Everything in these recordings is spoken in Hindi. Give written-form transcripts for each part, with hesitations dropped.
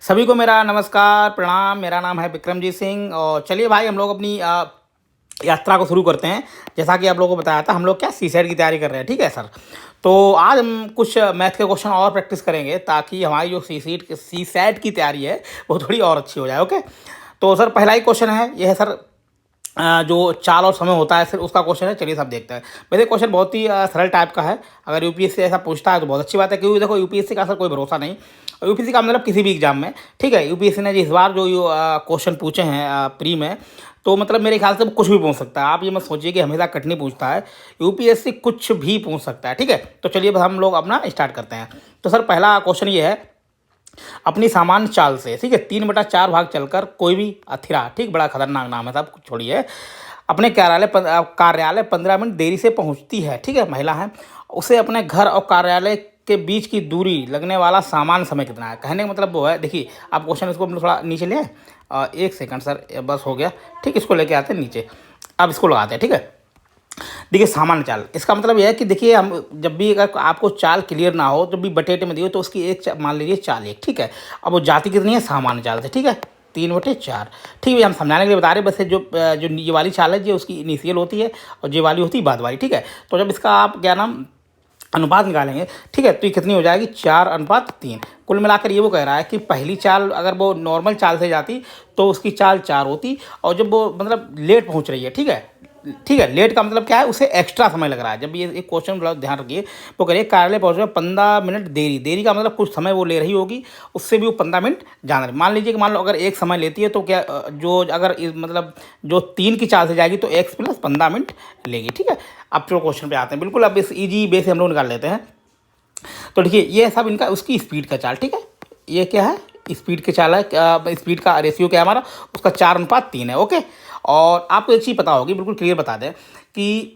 सभी को मेरा नमस्कार, प्रणाम। मेरा नाम है विक्रमजीत सिंह और चलिए भाई हम लोग अपनी यात्रा को शुरू करते हैं। जैसा कि आप लोगों को बताया था, हम लोग क्या सीसेट की तैयारी कर रहे हैं, ठीक है सर। तो आज हम कुछ मैथ के क्वेश्चन और प्रैक्टिस करेंगे ताकि हमारी जो सीसेट की तैयारी है वो थोड़ी और अच्छी हो जाए। ओके, तो सर पहला ही क्वेश्चन है, ये है सर जो चाल और समय होता है फिर उसका क्वेश्चन है। चलिए सब देखते हैं। वैसे क्वेश्चन बहुत ही सरल टाइप का है। अगर यूपीएससी ऐसा पूछता है तो बहुत अच्छी बात है, क्योंकि देखो यूपीएससी का सर कोई भरोसा नहीं। यूपीएससी का मतलब किसी भी एग्जाम में, ठीक है। यूपीएससी ने इस बार जो क्वेश्चन पूछे हैं प्री में, तो मतलब मेरे ख्याल से वो कुछ भी पूछ सकता है। आप ये मत सोचिए कि हमेशा कट नहीं पूछता है, यूपीएससी कुछ भी पूछ सकता है, ठीक है। तो चलिए बस हम लोग अपना स्टार्ट करते हैं। तो सर पहला क्वेश्चन ये है, अपनी सामान्य चाल से, ठीक है, 3/4 भाग चलकर कोई भी अथिरा, ठीक, बड़ा खतरनाक नाम है, सब कुछ छोड़िए, अपने कार्यालय 15 मिनट देरी से पहुंचती है, ठीक है, महिला है। उसे अपने घर और कार्यालय के बीच की दूरी लगने वाला सामान्य समय कितना है। कहने का मतलब वो है, देखिए आप क्वेश्चन इसको हम लोग थोड़ा नीचे ले आए। एक सेकंड सर, बस हो गया, ठीक, इसको लेके आते हैं नीचे। अब इसको लगाते हैं, ठीक है। देखिए सामान्य चाल, इसका मतलब यह है कि देखिए हम जब भी अगर आपको चाल क्लियर ना हो, जब भी बटेटे में दिए तो उसकी मान लीजिए चाल एक, ठीक है। अब वो जाती कितनी है, सामान्य चाल से, ठीक है, 3/4, ठीक है। हम समझाने के लिए बता रहे हैं बस। जो ये वाली चाल है, ये उसकी इनिशियल होती है और ये वाली होती है बाद वाली, ठीक है। तो जब इसका आप क्या नाम अनुपात निकालेंगे, ठीक है, तो ये कितनी हो जाएगी, 4:3। कुल मिलाकर ये वो कह रहा है कि पहली चाल अगर वो नॉर्मल चाल से जाती तो उसकी चाल 4 होती, और जब वो मतलब लेट पहुंच रही है, ठीक है, ठीक है, लेट का मतलब क्या है, उसे एक्स्ट्रा समय लग रहा है। जब ये एक क्वेश्चन मतलब ध्यान रखिए, वो करिए कार्यालय पहुंचने में 15 मिनट देरी, देरी का मतलब कुछ समय वो ले रही होगी, उससे भी वो 15 मिनट जान रही। मान लीजिए कि मान लो अगर एक समय लेती है तो क्या जो अगर मतलब जो 3 की चाल से जाएगी तो x + 15 मिनट लेगी, ठीक है। अब चलो क्वेश्चन पे आते हैं। बिल्कुल अब इस ईजी वे से हम लोग निकाल लेते हैं। तो देखिए ये सब इनका उसकी स्पीड का चाल, ठीक है। ये क्या है, स्पीड के चाल है। स्पीड का रेशियो क्या है हमारा, उसका 4:3 है। ओके, और आपको एक चीज़ पता होगी, बिल्कुल क्लियर बता दें कि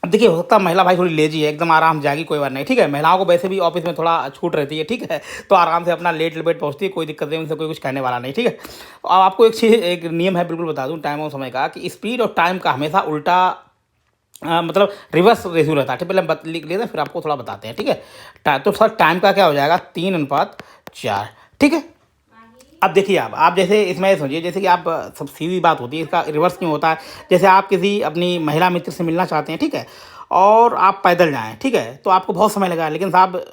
अब देखिए हो सकता है महिला भाई थोड़ी लेजी है, एकदम आराम से जाएगी, कोई बात नहीं, ठीक है। महिलाओं को वैसे भी ऑफिस में थोड़ा छूट रहती है, ठीक है, तो आराम से अपना लेट लेट पहुंचती है, कोई दिक्कत नहीं, उनसे कोई कुछ कहने वाला नहीं, ठीक है। तो अब आपको एक चीज़, एक नियम है, बिल्कुल बता दूं टाइम और समय का, कि स्पीड और टाइम का हमेशा उल्टा मतलब रिवर्स रेशियो रहता है, ठीक है। पहले हम लिख लेते हैं फिर आपको थोड़ा बताते हैं, ठीक है। तो सर टाइम का क्या हो जाएगा, 3:4, ठीक है। अब देखिए आप जैसे इसमें ये सोचिए, जैसे कि आप सब सीधी बात होती है, इसका रिवर्स क्यों होता है। जैसे आप किसी अपनी महिला मित्र से मिलना चाहते हैं, ठीक है, और आप पैदल जाएं, ठीक है, तो आपको बहुत समय लगा। लेकिन साहब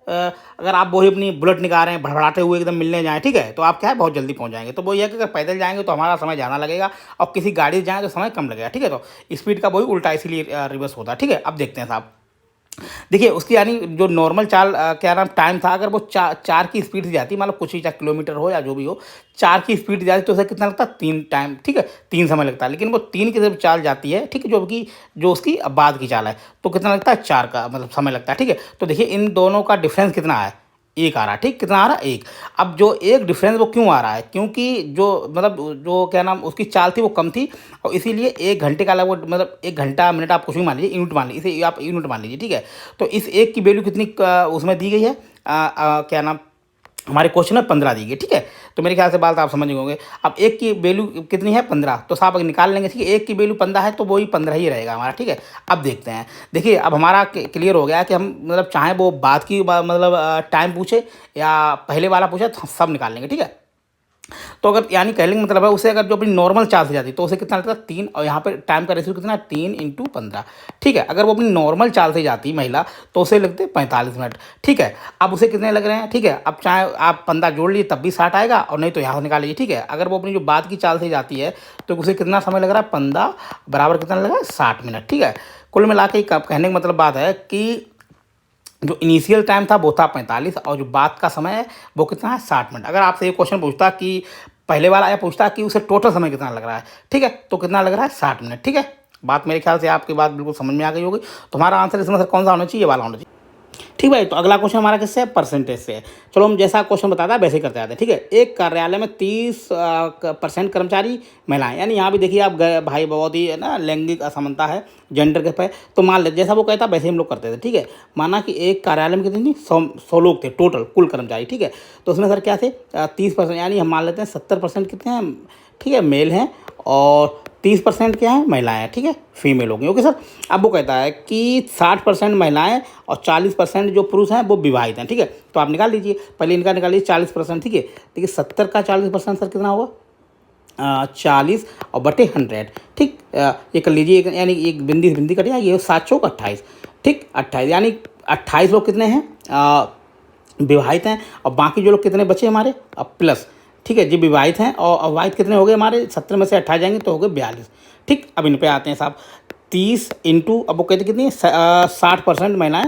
अगर आप वही अपनी बुलेट निकाल रहे हैं, भड़बड़ाते हुए एकदम मिलने जाएं, ठीक है, तो आप क्या है बहुत जल्दी पहुंच जाएंगे। तो वो ये है कि अगर पैदल जाएंगे तो हमारा समय ज़्यादा लगेगा, और किसी गाड़ी से जाएँ तो समय कम लगेगा, ठीक है। तो स्पीड का वही उल्टा इसीलिए रिवर्स होता है, ठीक है। अब देखते हैं साहब, देखिए उसकी यानी जो नॉर्मल चाल क्या नाम टाइम था, अगर वो 4 की स्पीड से जाती, मतलब कुछ ही, चाहे किलोमीटर हो या जो भी हो, 4 की स्पीड से जाती तो उसे कितना लगता है, 3 टाइम, ठीक है, 3 समय लगता है। लेकिन वो 3 की जब चाल जाती है, ठीक है, जो उसकी बाद की चाल है, तो कितना लगता है, 4 का मतलब समय लगता है, ठीक है। तो देखिए इन दोनों का डिफरेंस कितना है, एक आ रहा है, ठीक, कितना आ रहा है, एक। अब जो एक डिफरेंस वो क्यों आ रहा है, क्योंकि जो मतलब जो क्या नाम उसकी चाल थी वो कम थी, और इसीलिए 1 घंटे का लगभग मतलब 1 घंटा मिनट आप कुछ भी मान लीजिए, यूनिट मान लीजिए, इसे आप यूनिट मान लीजिए, ठीक है। तो इस एक की वैल्यू कितनी उसमें दी गई है, क्या नाम हमारे क्वेश्चन में 15 दी गई, ठीक है। तो मेरे ख्याल से बात आप समझ गए होंगे। अब एक की वैल्यू कितनी है, 15, तो साहब अगर निकाल लेंगे, ठीक है, एक की वैल्यू 15 है तो वही 15 ही रहेगा हमारा, ठीक है। अब देखते हैं, देखिए अब हमारा क्लियर हो गया कि हम मतलब चाहे वो बाद की मतलब टाइम पूछे या पहले वाला पूछे, तो सब निकाल लेंगे, ठीक है। तो अगर यानी कहने का मतलब है, उसे अगर जो अपनी नॉर्मल चाल से जाती तो उसे कितना लगता है, 3, और यहाँ पे टाइम का रेशियो कितना है, 3 × 15, ठीक है। अगर वो अपनी नॉर्मल चाल से जाती महिला तो उसे लगते 45 मिनट, ठीक है। अब उसे कितने लग रहे हैं, ठीक है। अब चाहे आप 15 जोड़ लीजिए तब भी 60 आएगा, और नहीं तो यहाँ से निकाल लीजिए, ठीक है। अगर वो अपनी जो बाद की चाल से जाती है तो उसे कितना समय लग रहा है, 15 बराबर कितना लग रहा है, 60 मिनट, ठीक है। कुल मिला के कहने का मतलब बात है कि जो इनिशियल टाइम था वो था 45, और जो बाद का समय है वो कितना है, 60 मिनट। अगर आपसे ये क्वेश्चन पूछता कि पहले वाला, या पूछता कि उसे टोटल समय कितना लग रहा है, ठीक है, तो कितना लग रहा है, 60 मिनट, ठीक है। बात मेरे ख्याल से आपकी बात बिल्कुल समझ में आ गई होगी। तुम्हारा आंसर इसमें सर कौन सा होना चाहिए, ये वाला होना चाहिए, ठीक भाई। तो अगला क्वेश्चन हमारा किससे है, परसेंटेज से है। चलो हम जैसा क्वेश्चन बताता है वैसे ही करते आते हैं, ठीक है। एक कार्यालय में 30% कर्मचारी महिलाएं, यानी यहाँ भी देखिए आप भाई बहुत ही है ना, लैंगिक असमानता है जेंडर के पे। तो मान ले जैसा वो कहता वैसे हम लोग करते थे, ठीक है। माना कि एक कार्यालय में कितनी 100 लोग थे टोटल, कुल कर्मचारी, ठीक है। तो उसमें सर क्या थे, 30%, यानी हम मान लेते हैं 70% कितने हैं, ठीक है, मेल हैं, और 30% क्या है, महिलाएं हैं, ठीक है, फीमेल होंगी। Okay sir. अब वो कहता है कि 60% महिलाएं और 40% जो पुरुष हैं वो विवाहित हैं, ठीक है। तो आप निकाल लीजिए, पहले इनका निकाल लीजिए 40%, ठीक है। देखिए 70 का 40% सर कितना होगा, 40 और बटे 100, ठीक। ये कर लीजिए, यानी एक बिंदी से बिंदी कट जाएगी, ये 7 चौक 28, ठीक, 28, यानी 28 लोग कितने हैं, विवाहित हैं, और बाकी जो लोग कितने बचे हमारे, प्लस, ठीक है, जो विवाहित हैं और अविवाहित कितने हो गए हमारे, 70 में से 28 जाएंगे तो हो गए 42, ठीक। अब इन पे आते हैं साहब, 30 इंटू, अब वो कहते कितनी, 60% महिलाएं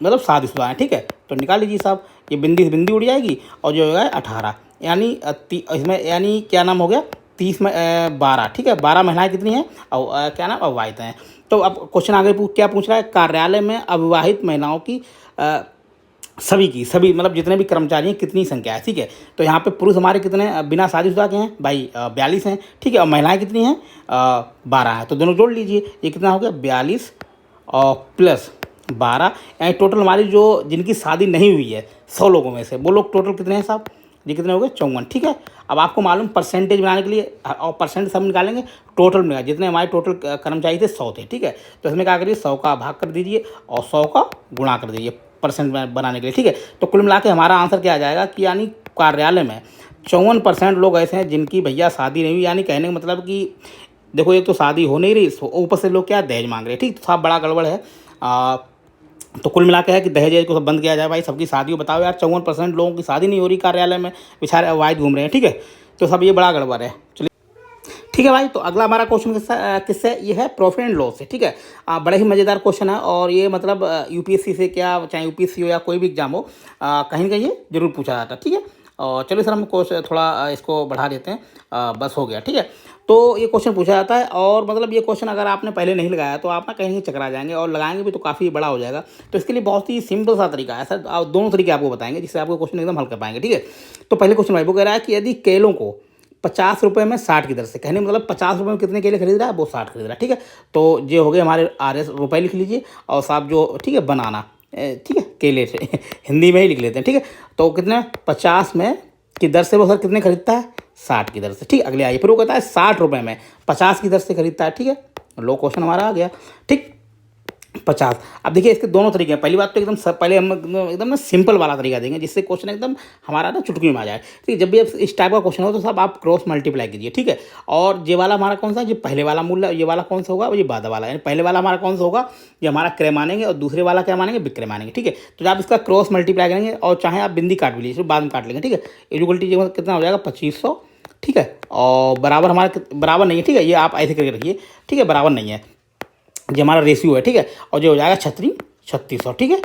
मतलब शादीशुदा हैं, ठीक है। तो निकाल लीजिए साहब, ये बिंदी से बिंदी उड़ जाएगी और जो होगा 18, यानी इसमें यानी क्या नाम हो गया, 30 में 12, ठीक है, 12 महिलाएं कितनी हैं और क्या नाम, अविवाहित हैं। तो अब क्वेश्चन आगे क्या पूछ रहा है, कार्यालय में अविवाहित महिलाओं की सभी मतलब जितने भी कर्मचारी हैं कितनी संख्या है, ठीक है। तो यहाँ पे पुरुष हमारे कितने बिना शादीशुदा के हैं भाई, 42 हैं, ठीक है, और महिलाएं कितनी हैं, 12 हैं। तो दोनों जोड़ लीजिए, ये कितना हो गया, 42 और प्लस 12, यानी टोटल हमारी जो जिनकी शादी नहीं हुई है 100 लोगों में से, वो लोग टोटल कितने हैं साहब, ये कितने हो गए, 54, ठीक है। अब आपको मालूम परसेंटेज बनाने के लिए, और परसेंट सब निकालेंगे, टोटल में जितने हमारे टोटल कर्मचारी थे 100 थे, ठीक है। तो इसमें क्या करिए, 100 का भाग कर दीजिए और 100 का गुणा कर दीजिए परसेंट बनाने के लिए, ठीक है। तो कुल मिला के हमारा आंसर क्या आ जाएगा कि यानी कार्यालय में 54% लोग ऐसे हैं जिनकी भैया शादी नहीं हुई, यानी कहने का मतलब कि देखो एक तो शादी हो नहीं रही, ऊपर से लोग क्या दहेज मांग रहे हैं, ठीक। तो साहब बड़ा गड़बड़ है। तो कुल मिला के है कि दहेज को सब बंद किया जाए भाई, सबकी शादी हो। बताओ यार, 54% लोगों की शादी नहीं हो रही कार्यालय में, बेचारे अवैध घूम रहे हैं, ठीक है। तो सब ये बड़ा गड़बड़ है। चलिए ठीक है भाई, तो अगला हमारा क्वेश्चन किससे ये है, प्रॉफिट एंड लॉस से, ठीक है। बड़ा ही मज़ेदार क्वेश्चन है, और ये मतलब यूपीएससी से क्या, चाहे यूपीएससी हो या कोई भी एग्जाम हो, कहीं ना कहीं ये जरूर पूछा जाता है, ठीक है। और चलिए सर हम क्वेश्चन थोड़ा इसको बढ़ा देते हैं, बस हो गया, ठीक है। तो ये क्वेश्चन पूछा जाता है, और मतलब ये क्वेश्चन अगर आपने पहले नहीं लगाया तो आप ना कहीं चकरा जाएंगे, और लगाएंगे भी तो काफ़ी बड़ा हो जाएगा। तो इसके लिए बहुत ही सिंपल सा तरीका है सर, दोनों तरीके आपको बताएंगे जिससे आपको क्वेश्चन एकदम हल कर पाएंगे, ठीक है। तो पहले क्वेश्चन भाई वो कह रहा है कि यदि केलों को 50 रुपये में 60 की दर से, कहने मतलब 50 रुपये में कितने केले खरीद रहा है, वो 60 खरीद रहा है, ठीक है। तो ये हो गए हमारे RS रुपये लिख लीजिए, और साहब जो, ठीक है, बनाना, ठीक है, केले से हिंदी में ही लिख लेते हैं, ठीक है। तो कितने 50 में की दर से वो सर कितने खरीदता है, 60 की दर से, ठीक। अगले आइए, फिर वो कहता है 60 रुपये में 50 की दर से खरीदता है, ठीक है। लो क्वेश्चन हमारा आ गया, ठीक, 50। अब देखिए इसके दोनों तरीके हैं। पहली बात तो एकदम पहले हम एकदम ना सिंपल वाला तरीका देंगे जिससे क्वेश्चन एकदम हमारा ना चुटकी में आ जाए, ठीक है। जब भी इस टाइप का क्वेश्चन हो तो सब आप क्रॉस मल्टीप्लाई कीजिए, ठीक है। और ये वाला हमारा कौन सा, ये पहले वाला मूल्य, ये वाला कौन सा होगा, ये बाद वाला, यानी पहले वाला हमारा कौन सा होगा, ये हमारा क्रय मानेंगे, और दूसरे वाला क्या मानेंगे, विक्रय मानेंगे, ठीक है। तो आप इसका क्रॉस मल्टीप्लाई करेंगे, और चाहे आप बिंदी काट भी लीजिए, बाद में काट लेंगे, ठीक है। इक्वलिटी कितना हो जाएगा, 2500, ठीक है। और बराबर हमारा बराबर नहीं है, ठीक है, ये आप ऐसे करके रखिए, ठीक है, बराबर नहीं है, ये हमारा रेशियो है, ठीक है। और जो हो जाएगा 3600, ठीक है।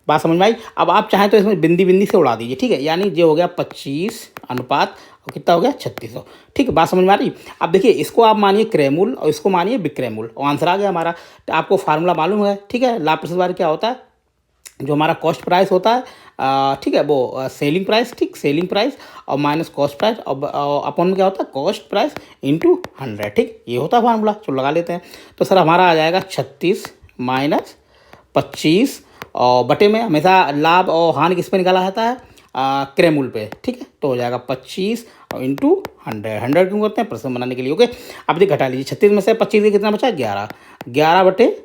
बात समझ में आई। अब आप चाहें तो इसमें बिंदी बिंदी से उड़ा दीजिए, ठीक है, यानी ये हो गया 25 अनुपात और कितना हो गया 3600, ठीक है। बात समझ में आ रही। अब देखिए इसको आप मानिए क्रय मूल्य और इसको मानिए विक्रय मूल्य, और आंसर आ गया हमारा। तो आपको फार्मूला मालूम है, ठीक है, लाभ प्रतिशत वार क्या होता है, जो हमारा कॉस्ट प्राइस होता है, ठीक है, वो सेलिंग प्राइस, ठीक, सेलिंग प्राइस और माइनस कॉस्ट प्राइस, और अपन में क्या होता है, कॉस्ट प्राइस इंटू 100, ठीक, ये होता है फार्मूला। चलो लगा लेते हैं। तो सर हमारा आ जाएगा 36 माइनस 25, और बटे में हमेशा लाभ और हानि किस पे निकाला जाता है, क्रय मूल्य पे, ठीक है। तो हो जाएगा 25 और इंटू 100 क्यों करते हैं, प्रश्न बनाने के लिए, ओके। अब देखिए घटा लीजिए, 36 में से 25 के कितना बचा, 11 बटे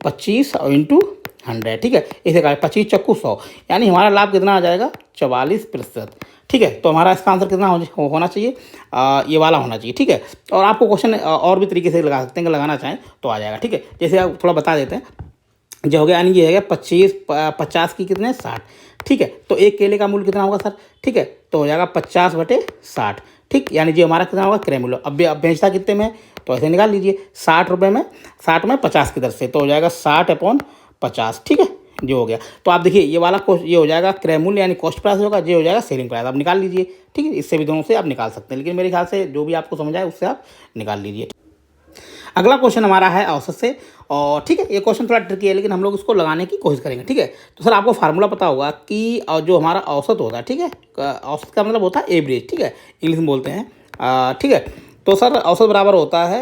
25 और इंटू 100, ठीक है। इसे कहा 25 चक्कू 100, यानी हमारा लाभ कितना आ जाएगा, 44%, ठीक है। तो हमारा इसका आंसर कितना होना चाहिए, ये वाला होना चाहिए, ठीक है। और आपको क्वेश्चन और भी तरीके से लगा सकते हैं, लगाना चाहें तो आ जाएगा, ठीक है। जैसे आप थोड़ा बता देते हैं, जो हो गया, यानी ये है 50 की कितने 60, ठीक है। तो एक केले का मूल्य कितना होगा सर, ठीक है। तो हो जाएगा 50 बटे 60, ठीक, यानी जो हमारा कितना होगा क्रय मूल्य। अब बेचता कितने में, तो ऐसे निकाल लीजिए, 60 रुपये में 60 में 50 की दर से, तो हो जाएगा 60/50, ठीक है, जो हो गया। तो आप देखिए ये वाला ये हो जाएगा क्रय मूल्य यानी कॉस्ट प्राइस होगा, ये हो जाएगा सेलिंग प्राइस। आप निकाल लीजिए, ठीक है। इससे भी दोनों से आप निकाल सकते हैं, लेकिन मेरे ख्याल से जो भी आपको समझ आए उससे आप निकाल लीजिए। अगला क्वेश्चन हमारा है औसत से, और ठीक है ये क्वेश्चन थोड़ा ट्रिकी है लेकिन हम लोग इसको लगाने की कोशिश करेंगे, ठीक है। तो सर आपको फार्मूला पता होगा कि जो हमारा औसत होता है, ठीक है, औसत का मतलब होता है एवरेज, ठीक है, इंग्लिश में बोलते हैं, ठीक है। तो सर औसत बराबर होता है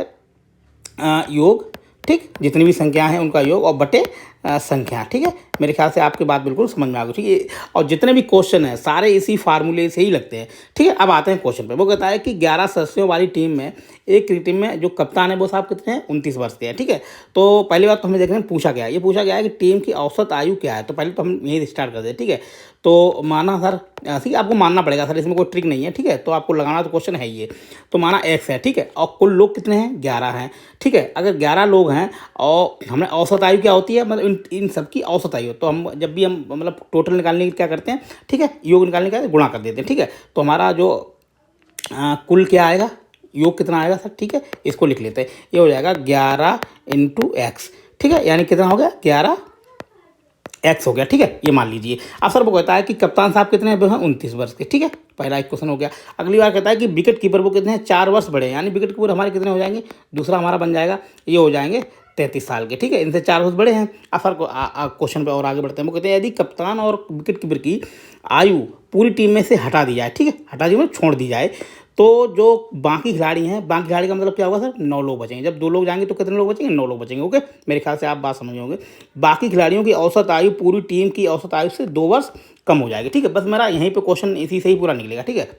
योग, ठीक, जितनी भी संख्या हैं उनका योग, और बटे संख्या। ठीक है, मेरे ख्याल से आपकी बात बिल्कुल समझ में आ गई। ठीक है, और जितने भी क्वेश्चन हैं सारे इसी फार्मूले से ही लगते हैं। ठीक है, अब आते हैं क्वेश्चन पे। वो कहता है कि 11 सदस्यों वाली टीम में एक क्रिकेट टीम में जो कप्तान है वो साहब कितने हैं, 29 वर्ष के हैं। ठीक है, तो पहली बात तो हमें देखना है पूछा गया है, ये पूछा गया है कि टीम की औसत आयु क्या है। तो पहले तो हम यही स्टार्ट कर दें। ठीक है, तो माना सर, ठीक है, आपको मानना पड़ेगा सर, इसमें कोई ट्रिक नहीं है। ठीक है, तो आपको लगाना तो क्वेश्चन है ये। तो माना एक्स है। ठीक है, और कुल लोग कितने हैं, 11 हैं। ठीक है, अगर 11 लोग हैं और हमें औसत आयु क्या होती है, मतलब इन सब की औसत आयु, तो हम जब भी हम मतलब टोटल निकालने की क्या करते हैं, ठीक है, योग निकालने का गुणा कर देते हैं। ठीक है, तो हमारा जो कुल क्या आएगा, योग कितना आएगा सर, ठीक है, इसको लिख लेते हैं। ये हो जाएगा 11 इंटू एक्स। ठीक है, यानी कितना हो गया, 11 एक्स हो गया। ठीक है, ये मान लीजिए। अब सर वो कहता है कि कप्तान साहब कितने हैं, 29 वर्ष के। ठीक है, पहला एक क्वेश्चन हो गया। अगली बार कहता है कि विकेट कीपर वो कितने हैं, 4 वर्ष बड़े हैं, यानी विकेट कीपर हमारे कितने हो जाएंगे, दूसरा हमारा बन जाएगा, ये हो जाएंगे 33 साल के। ठीक है, इनसे 4 वर्ष बड़े हैं। अब सर क्वेश्चन पे और आगे बढ़ते हैं। वो कहते हैं यदि कप्तान और विकेट कीपर की आयु पूरी टीम में से हटा दी जाए, ठीक है, हटा दी मतलब छोड़ दी जाए, तो जो बाकी खिलाड़ी हैं, बाकी खिलाड़ी का मतलब क्या होगा सर, 9 लोग बचेंगे। जब 2 लोग जाएंगे तो कितने लोग बचेंगे, 9 लोग बचेंगे। ओके, मेरे ख्याल से आप बात समझ होंगे। बाकी खिलाड़ियों की औसत आयु पूरी टीम की औसत आयु से 2 वर्ष कम हो जाएगी। ठीक है, बस मेरा यहीं पे क्वेश्चन इसी से ही पूरा निकलेगा। ठीक है,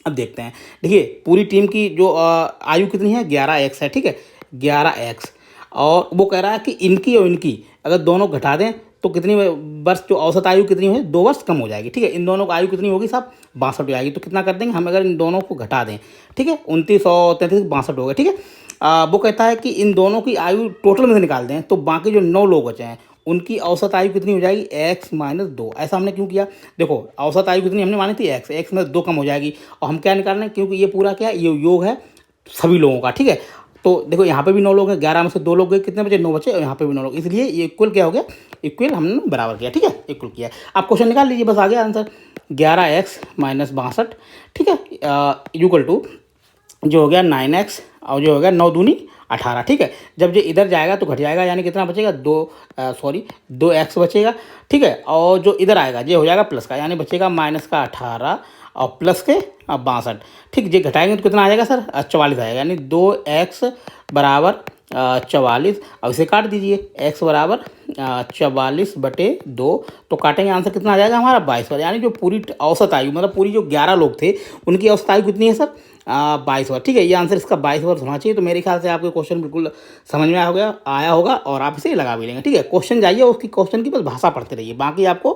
अब देखते हैं। देखिए, पूरी टीम की जो आयु कितनी है, 11 एक्स है। ठीक है, 11 एक्स, और वो कह रहा है कि इनकी और इनकी अगर दोनों घटा दें तो कितनी वर्ष, जो औसत आयु कितनी है, 2 वर्ष कम हो जाएगी। ठीक है, इन दोनों की आयु कितनी होगी साहब, 62 हो जाएगी। तो कितना कर देंगे हम, अगर इन दोनों को घटा दें, ठीक है, 29 और 33, 62 हो गए। ठीक है, वो कहता है कि इन दोनों की आयु टोटल में से निकाल दें तो बाकी जो 9 लोग बचे हैं उनकी औसत आयु कितनी हो जाएगी, एक्स माइनस 2। ऐसा हमने क्यों किया, देखो औसत आयु कितनी हमने मानी थी, एक्स, एक्स में 2 कम हो जाएगी, और हम क्या निकाल रहे हैं, क्योंकि ये पूरा क्या है, ये योग है सभी लोगों का। ठीक है, तो देखो यहाँ पे भी 9 लोग हैं, 11 में से 2 लोग गए, कितने बचे, 9 बचे, और यहाँ पे भी 9 लोग, इसलिए ये इक्वल क्या हो गया, इक्वल हमने बराबर किया। ठीक है, इक्वल किया। आप क्वेश्चन निकाल लीजिए, बस आ गया आंसर, 11 एक्स माइनस 62। ठीक है, इक्वल टू जो हो गया 9 एक्स, और जो हो गया 9 दूनी 18। ठीक है, जब ये इधर जाएगा तो घट जाएगा, यानी कितना बचेगा, 2 एक्स बचेगा। ठीक है, और जो इधर आएगा ये हो जाएगा प्लस का, यानी बचेगा माइनस का 18 और प्लस के 62। ठीक, ये घटाएंगे तो कितना आ जाएगा सर, 44 आएगा, यानी 2 एक्स बराबर 44। अब इसे काट दीजिए, एक्स बराबर 44/2, तो काटेंगे, आंसर कितना आ जाएगा हमारा, 22 यानी जो पूरी औसत आयु, मतलब पूरी जो 11 लोग थे उनकी औसत आयु कितनी है सर, 22 वर्ष। ठीक है, ये आंसर इसका 22 वर्ष होना चाहिए। तो मेरे ख्याल से आपके क्वेश्चन बिल्कुल समझ में आया होगा और आप इसे लगा भी लेंगे। ठीक है, क्वेश्चन जाइए, उसकी क्वेश्चन की बस भाषा पढ़ते रहिए, बाकी आपको